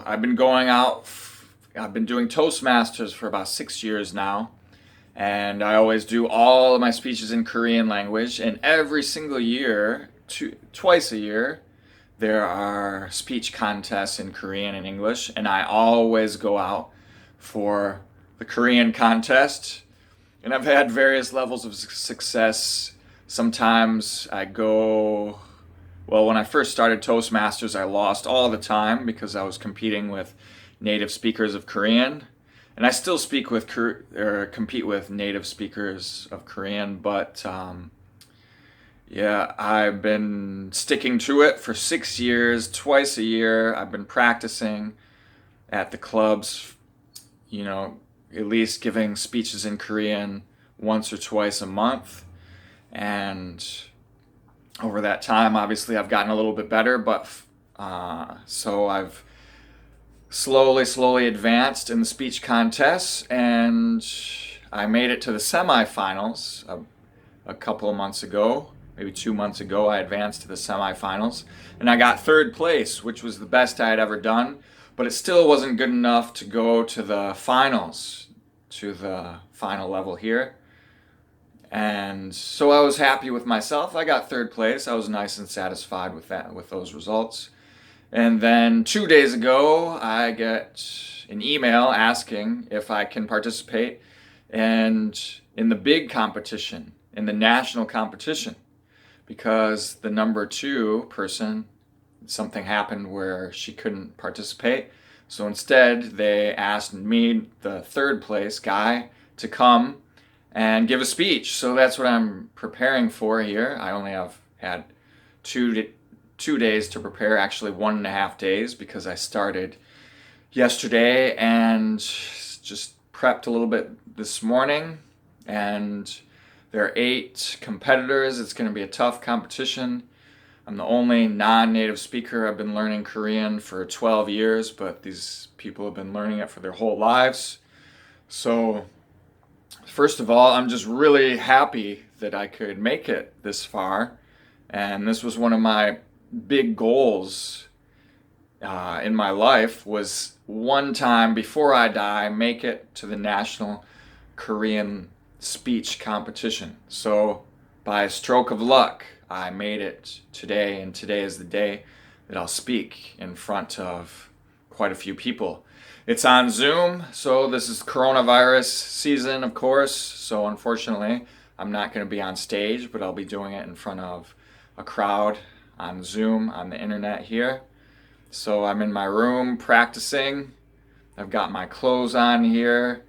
I've been going out, I've been doing Toastmasters for about 6 years now. And I always do all of my speeches in Korean language. And every single year, twice a year, there are speech contests in Korean and English. And I always go out for the Korean contest. And I've had various levels of success. Sometimes I go, well, when I first started Toastmasters, I lost all the time because I was competing with native speakers of Korean. And I still speak with or compete with native speakers of Korean, but yeah, I've been sticking to it for 6 years, twice a year. I've been practicing at the clubs, at least giving speeches in Korean once or twice a month. And over that time, obviously, I've gotten a little bit better, but so I've slowly advanced in the speech contests, and I made it to the semifinals a couple of months ago, maybe 2 months ago. I advanced to the semifinals, and I got third place, which was the best I had ever done, but it still wasn't good enough to go to the finals, to the final level here. And so I was happy with myself. I got third place. I was nice and satisfied with that, with those results. And then 2 days ago, I get an email asking if I can participate in the big competition, in the national competition, because the number 2 person, something happened where she couldn't participate. So instead, they asked me, the third place guy, to come and give a speech. So that's what I'm preparing for here. I only have had 2 days to prepare, actually 1.5 days, because I started yesterday and just prepped a little bit this morning. And there are 8 competitors. It's going to be a tough competition. I'm the only non-native speaker. I've been learning Korean for 12 years, but these people have been learning it for their whole lives. So first of all, I'm just really happy that I could make it this far. And this was one of my big goals in my life, was one time before I die, make it to the national Korean speech competition. So by a stroke of luck, I made it today, and today is the day that I'll speak in front of quite a few people. It's on Zoom, so this is coronavirus season, of course, so unfortunately I'm not going to be on stage, but I'll be doing it in front of a crowd on Zoom, on the internet here. So I'm in my room practicing. I've got my clothes on here.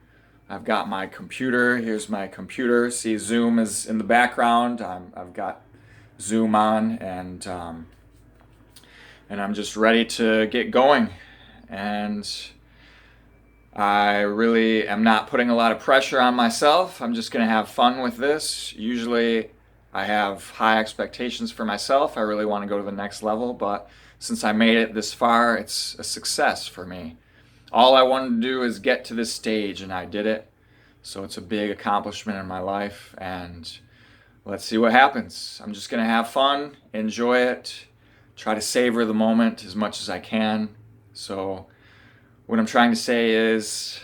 I've got my computer. Here's my computer. See, Zoom is in the background. I've got Zoom on, and I'm just ready to get going. And I really am not putting a lot of pressure on myself. I'm just going to have fun with this. Usually I have high expectations for myself. I really want to go to the next level, but since I made it this far, it's a success for me. All I wanted to do is get to this stage, and I did it. So it's a big accomplishment in my life, and let's see what happens. I'm just going to have fun, enjoy it, try to savor the moment as much as I can. So what I'm trying to say is,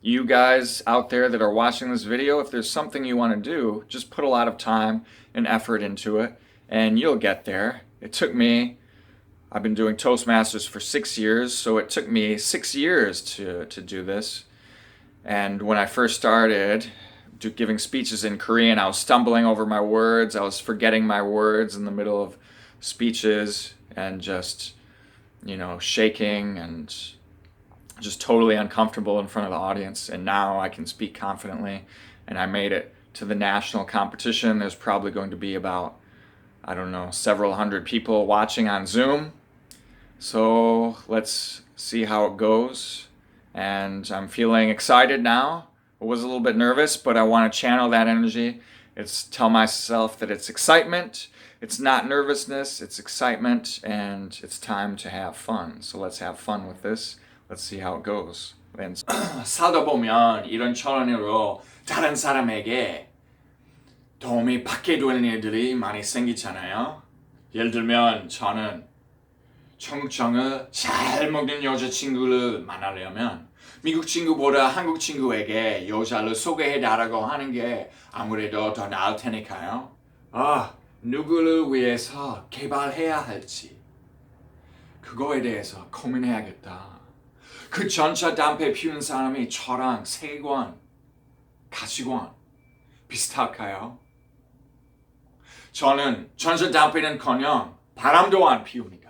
you guys out there that are watching this video, if there's something you want to do, just put a lot of time and effort into it, and you'll get there. I've been doing Toastmasters for 6 years, so it took me 6 years to do this. And when I first started giving speeches in Korean, I was stumbling over my words. I was forgetting my words in the middle of speeches, and just, shaking and just totally uncomfortable in front of the audience. And now I can speak confidently, and I made it to the national competition. There's probably going to be about, several hundred people watching on Zoom. So let's see how it goes. And I'm feeling excited now. I was a little bit nervous, but I want to channel that energy. Tell myself that it's excitement. It's not nervousness, it's excitement, and it's time to have fun. So let's have fun with this. Let's see how it goes. 살다 보면 이런 차원으로 다른 사람에게 도움이 받게 되는 일들이 많이 생기잖아요. 예를 들면 저는 청국장을 잘 먹는 여자친구를 만나려면 미국 친구보다 한국 친구에게 여자를 소개해달라고 하는 게 아무래도 더 나을 테니까요. 누구를 위해서 개발해야 할지 그거에 대해서 고민해야겠다. 그 전자담배 피우는 사람이 저랑 세계관, 가치관 비슷할까요? 저는 전자담배는커녕 바람도 안 피웁니다.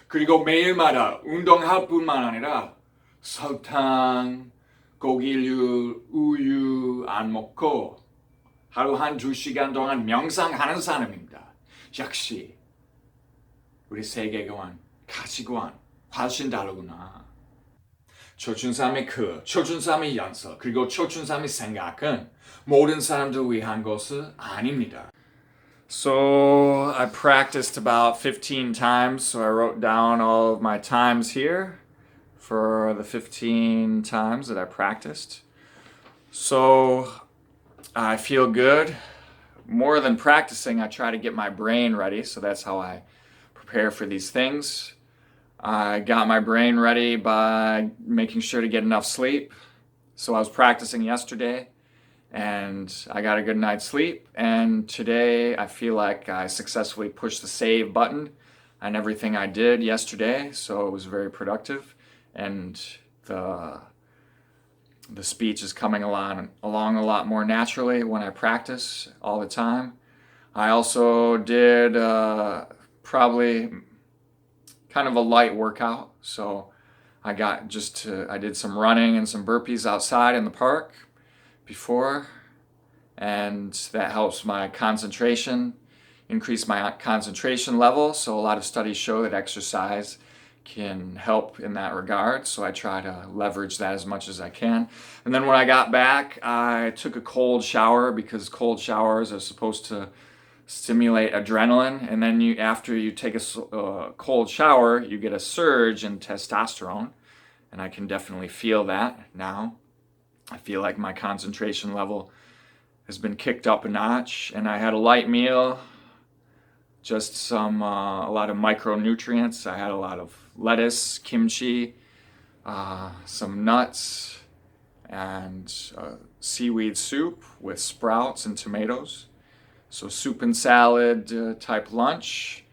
그리고 매일마다 운동할 뿐만 아니라 설탕, 고기류, 우유 안 먹고 하루 1-2시간 동안 명상하는 사람입니다. 역시 우리 세계관, 가치관 훨씬 다르구나. 초춘삼의 초춘삼의 연서, 그리고 초춘삼의 생각은 모든 사람들 위한 것은 아닙니다. So I practiced about 15 times, so I wrote down all of my times here for the 15 times that I practiced. So I feel good. More than practicing, I try to get my brain ready, so that's how I prepare for these things. I got my brain ready by making sure to get enough sleep. So I was practicing yesterday and I got a good night's sleep, and today I feel like I successfully pushed the save button on everything I did yesterday, so it was very productive, and the speech is coming along a lot more naturally when I practice all the time. I also did probably kind of a light workout, so I did some running and some burpees outside in the park before, and that helps my concentration, increase my concentration level. So a lot of studies show that exercise can help in that regard, so I try to leverage that as much as I can. And then when I got back, I took a cold shower, because cold showers are supposed to stimulate adrenaline, and then after you take a cold shower, you get a surge in testosterone, and I can definitely feel that now. I feel like my concentration level has been kicked up a notch, and I had a light meal, just a lot of micronutrients. I had a lot of lettuce, kimchi, some nuts, and seaweed soup with sprouts and tomatoes. So soup and salad type lunch.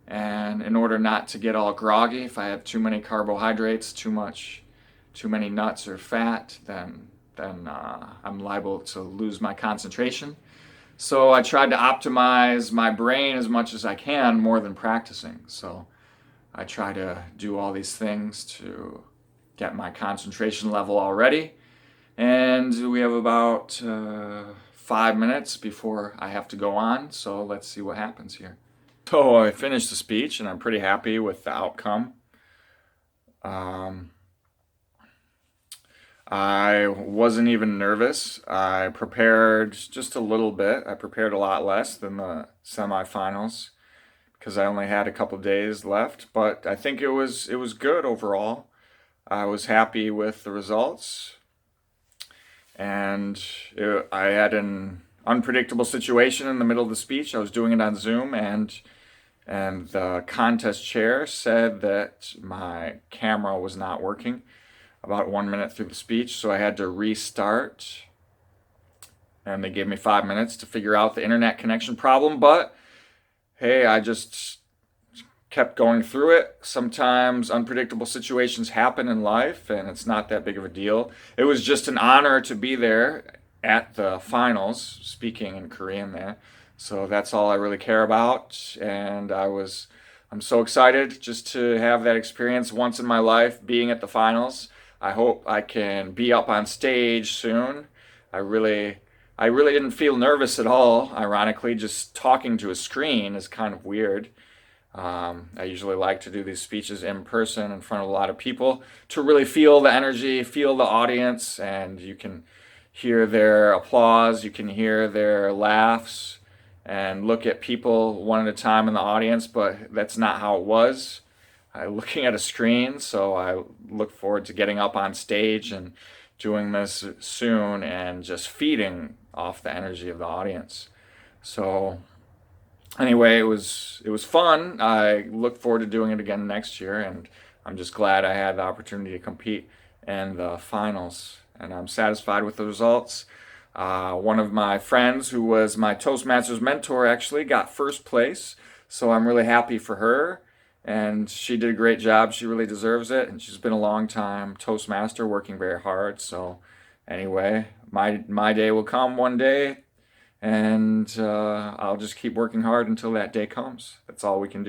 And in order not to get all groggy, if I have too many carbohydrates, too many nuts or fat, then I'm liable to lose my concentration. So I tried to optimize my brain as much as I can, more than practicing. So I try to do all these things to get my concentration level all ready. And we have about 5 minutes before I have to go on, so let's see what happens here. So I finished the speech, and I'm pretty happy with the outcome. I wasn't even nervous. I prepared just a little bit. I prepared a lot less than the semifinals because I only had a couple days left, but I think it was good overall. I was happy with the results, and I had an unpredictable situation in the middle of the speech. I was doing it on Zoom, and the contest chair said that my camera was not working about 1 minute through the speech, so I had to restart, and they gave me 5 minutes to figure out the internet connection problem. But hey, I just kept going through it. Sometimes unpredictable situations happen in life, and it's not that big of a deal. It was just an honor to be there at the finals, speaking in Korean there. So that's all I really care about, and I'm so excited just to have that experience once in my life, being at the finals. I hope I can be up on stage soon. I really didn't feel nervous at all. Ironically, just talking to a screen is kind of weird. I usually like to do these speeches in person in front of a lot of people to really feel the energy, feel the audience, and you can hear their applause, you can hear their laughs, and look at people one at a time in the audience, but that's not how it was. Looking at a screen, so I look forward to getting up on stage and doing this soon and just feeding off the energy of the audience. So Anyway, it was fun. I look forward to doing it again next year, and I'm just glad I had the opportunity to compete in the finals, and I'm satisfied with the results. One of my friends, who was my Toastmasters mentor, actually got first place, so I'm really happy for her. And she did a great job. She really deserves it, and she's been a long time Toastmaster, working very hard. So, anyway, my day will come one day, and I'll just keep working hard until that day comes. That's all we can do.